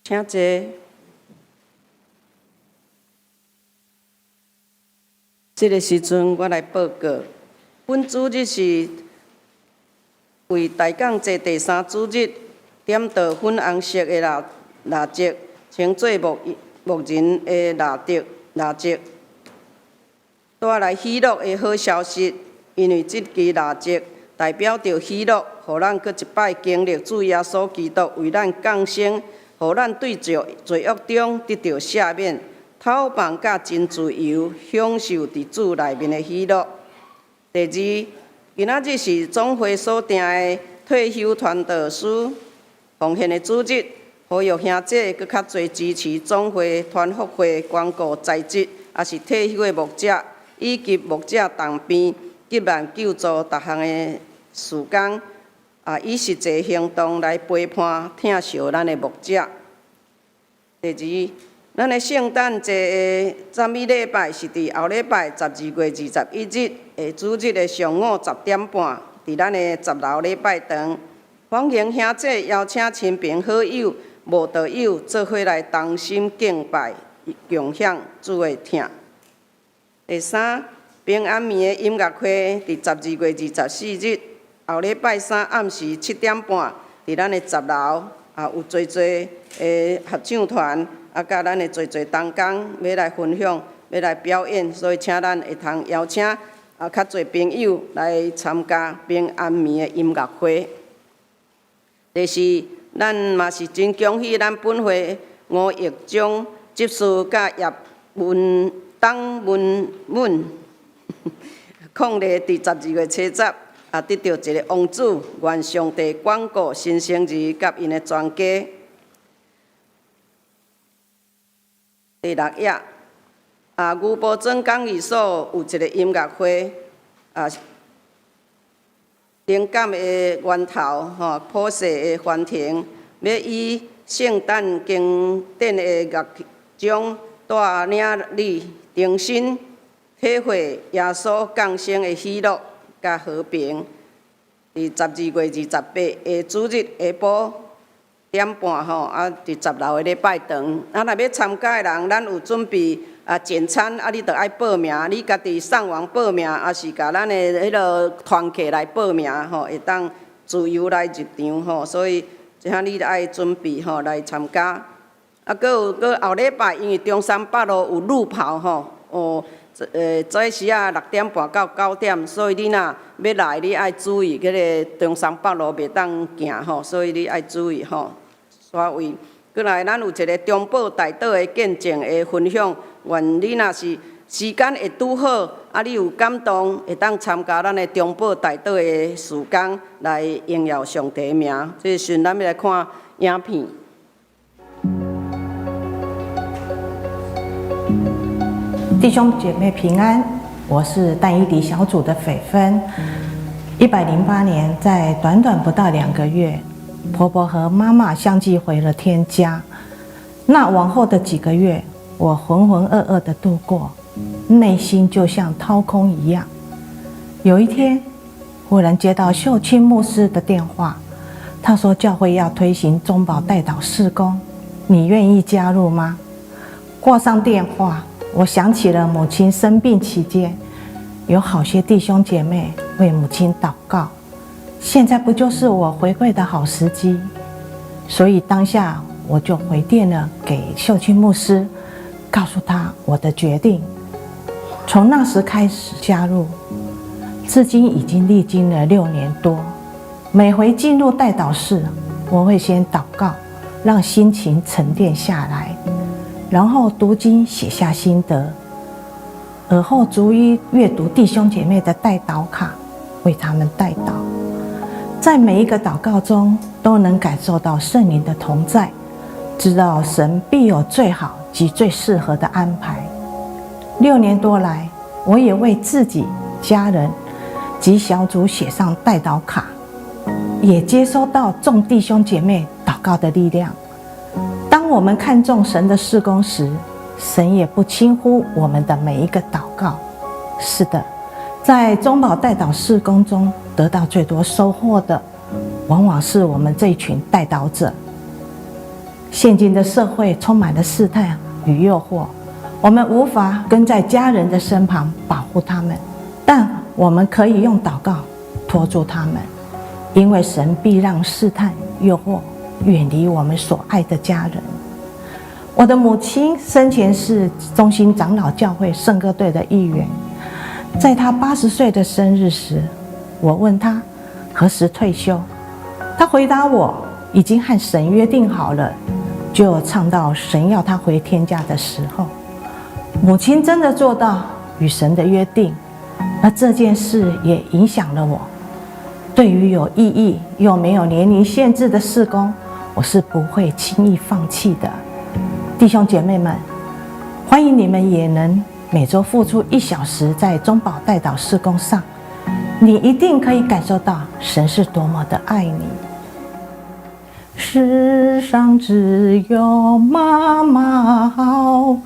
请坐。这个时阵，我来报告。本主日是为大港节第3主日，点着粉红色的蜡烛，称做牧人的蜡烛，带来喜乐的好消息。因为这支蜡烛代表着喜乐，互咱搁一摆经历主耶稣基督为咱降生。互咱对着罪恶中得到赦免，透放甲真自由，享受伫主内面的喜乐。第二，今仔日是总会所定的退休传道书奉献的组织，呼吁兄姐搁较侪支持总会、团福会、光顾在职，也是退休的牧者，以及牧者同边急难救助各项的事工，以实际行动来陪伴疼惜咱的牧者。第二，咱的圣诞节的赞美礼拜是伫后礼拜12月21日的主日的上午10点半，伫咱的10楼礼拜堂，欢迎兄姐邀请亲朋好友、无道友做伙来同心敬拜，共享主的疼。第三，平安暝的音乐会伫12月24日后礼拜三暗时7点半，伫咱的10楼有侪合唱团。甲咱的侪同工要来分享，要来表演，所以请咱会通邀请较侪朋友来参加平安暝的音乐会。第四，咱嘛是真恭喜咱本会吴义忠执事甲叶董文伉俪伫12月7日得到一个王子，愿上帝眷顾新生儿甲因的全家。第6页，牛埔庄讲义所有一个音乐会，灵感的源头，普世的欢庭，要以圣诞经典的乐章带领你重新体会耶稣降生的喜乐甲和平。伫12月28日主日下晡点半伫10楼的礼拜堂，若要参加的人，咱有准备简餐，你着爱报名，你家己上网报名，还是甲咱的迄个团客来报名，会当自由来入场，所以请你爱准备来参加。搁后礼拜，因为中山北路有路跑早时6点半到9点，所以你若要来，你爱注意，迄个中山北路袂当行所以你爱注意所位。过来，咱有一个中保大道的见证的分享，愿你若是时间会拄好，你有感动，会当参加咱的中保大道的事工，来荣耀上帝的名。这时咱要来看影片。弟兄姐妹平安，我是但以理小组的斐芬。108年，在短短不到2个月，婆婆和妈妈相继回了天家。那往后的几个月，我浑浑噩噩地度过，内心就像掏空一样。有一天，忽然接到秀清牧师的电话，他说教会要推行中保代祷事工，你愿意加入吗？挂上电话，我想起了母亲生病期间，有好些弟兄姐妹为母亲祷告，现在不就是我回馈的好时机？所以当下我就回电了给秀清牧师，告诉他我的决定。从那时开始加入，至今已经历经了6年多。每回进入代祷室，我会先祷告，让心情沉淀下来，然后读经写下心得，而后逐一阅读弟兄姐妹的代祷卡，为他们代祷。在每一个祷告中，都能感受到圣灵的同在，知道神必有最好及最适合的安排。6年多来，我也为自己、家人及小组写上代祷卡，也接收到众弟兄姐妹祷告的力量。当我们看重神的事工时，神也不轻忽我们的每一个祷告。是的，在中保代祷事工中得到最多收获的，往往是我们这一群代祷者。现今的社会充满了试探与诱惑，我们无法跟在家人的身旁保护他们，但我们可以用祷告拖住他们，因为神必让试探诱惑远离我们所爱的家人。我的母亲生前是中兴长老教会圣歌队的一员，在她80岁的生日时，我问她何时退休，她回答我已经和神约定好了，就唱到神要她回天家的时候。母亲真的做到与神的约定，而这件事也影响了我。对于有意义又没有年龄限制的事工，我是不会轻易放弃的。弟兄姐妹们，欢迎你们也能每周付出1小时在中保代祷事工上，你一定可以感受到神是多么的爱你。世上只有妈妈好，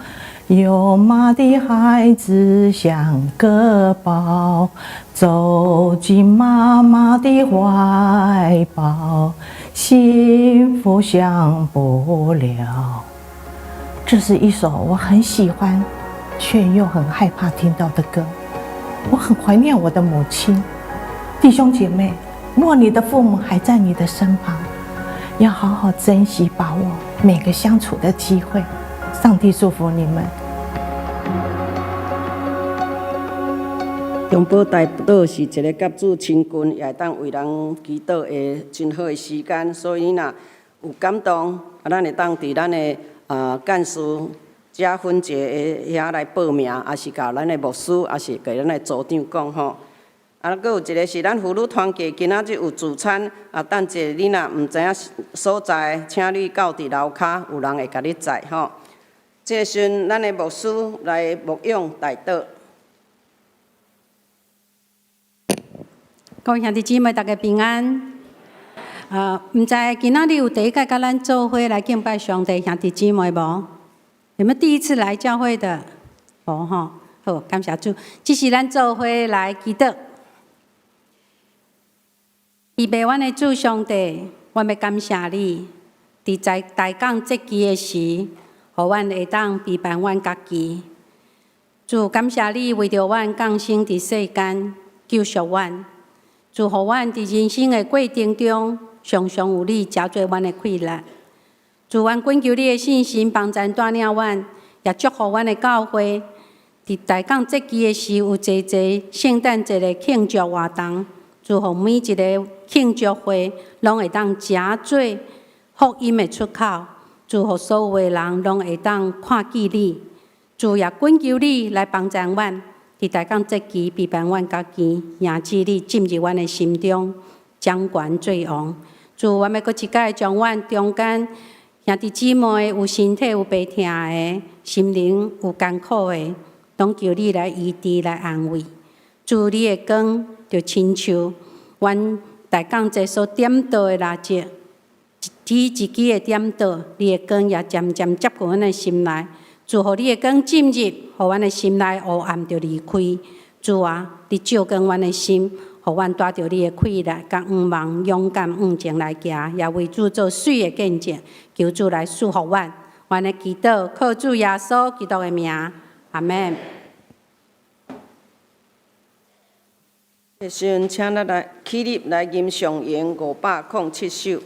有妈的孩子像个宝，走进妈妈的怀抱，幸福享不了。这是一首我很喜欢，却又很害怕听到的歌。我很怀念我的母亲。弟兄姐妹，若你的父母还在你的身旁，要好好珍惜把握每个相处的机会。上帝祝福你们。中保代祷是一个甲主亲近，也会当为人祈祷的真好的时间，所以若有感动，咱会当伫咱的干事嘉芬姐遐来报名，也是甲咱的牧师，也是甲咱的组长讲吼。啊，阁有一个是咱妇女团契，今仔日有聚餐，等者你若毋知影所在，请你到伫楼骹，有人会甲你载吼。这个时阵，咱的牧师来牧养代祷。各位兄弟姊妹，大家平安。毋知今仔日有第一届甲咱做伙来敬拜上帝兄弟姊妹无？有没有第一次来教会的？无吼，好，感谢主。这是咱做伙来祈祷。预备阮的主上帝，阮要感谢你，伫大港节期的时，互阮会当陪伴阮家己。主感谢你为着阮降生伫世间，救赎阮。祝福阮伫人生的过程中，常常有你加做阮的快乐。祝阮恳求你的信心帮助带领阮，也祝福阮的教会。伫大港节期的时，有济济圣诞节的庆祝活动。祝福每一个庆祝会，拢会当加做福音的出口。祝福所有的人，拢会当看见你。主也恳求你来帮助阮。伫大港节期陪伴阮家己，赢志你进入阮的心中，掌权做王。主，阮要搁一摆将阮中间兄弟姊妹有身体有病痛的，心灵有艰苦的，拢求你来医治来安慰。主，你的光就亲像阮大港节所点到的蜡烛，一支一支的点到，你的光也渐渐接近阮的心内。祝福你的光进入，互阮的心内黑暗就离开。主啊，你照光阮的心，互阮带着你的快乐，甲愿望勇敢往前来行，也为主做水的见证。求主来祝福阮，阮的祈祷靠主耶稣基督的名，阿门。这时阵，请咱来起立来吟上言507首。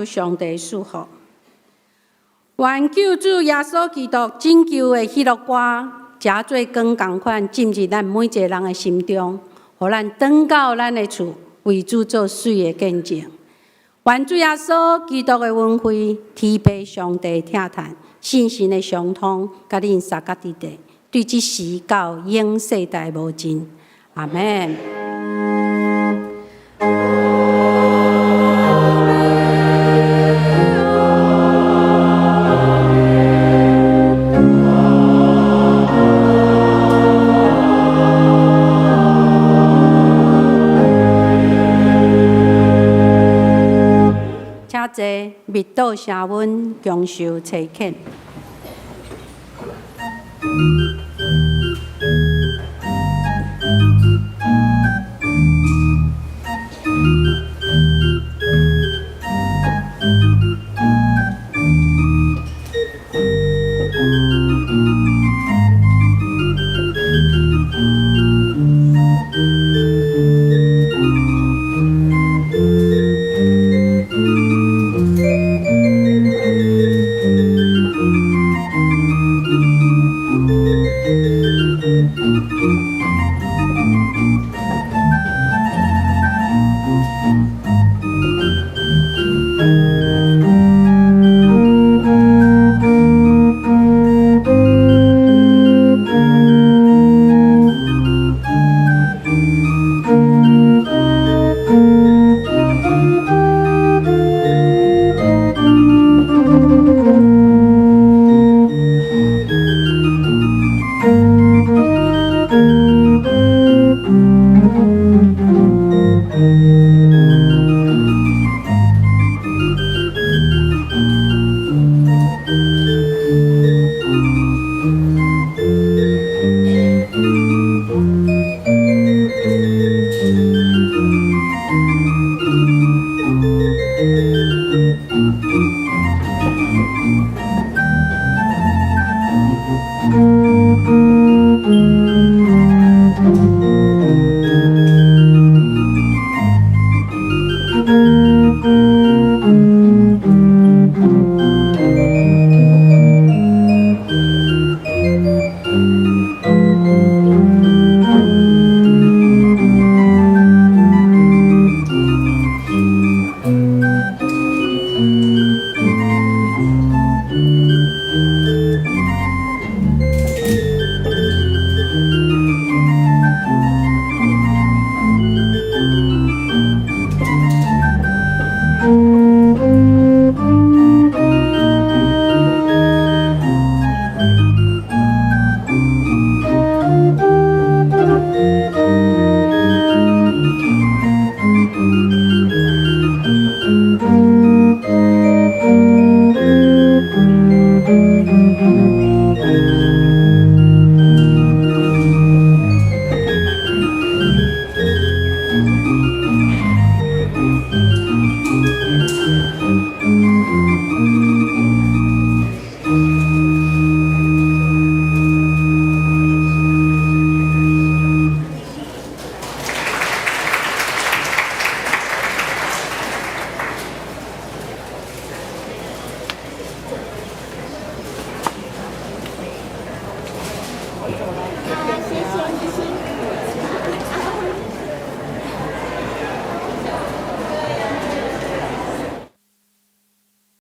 上帝祝福，愿救主耶稣基督拯救的喜乐歌，加做光同款进入咱每一个人的心中，互咱转到咱的厝，为主做水的见证。愿主耶稣基督的恩惠、天父上帝疼叹、信心的相通，甲恁三甲伫地，对即时到永世代无尽。阿门。密道社温，强受苛刻。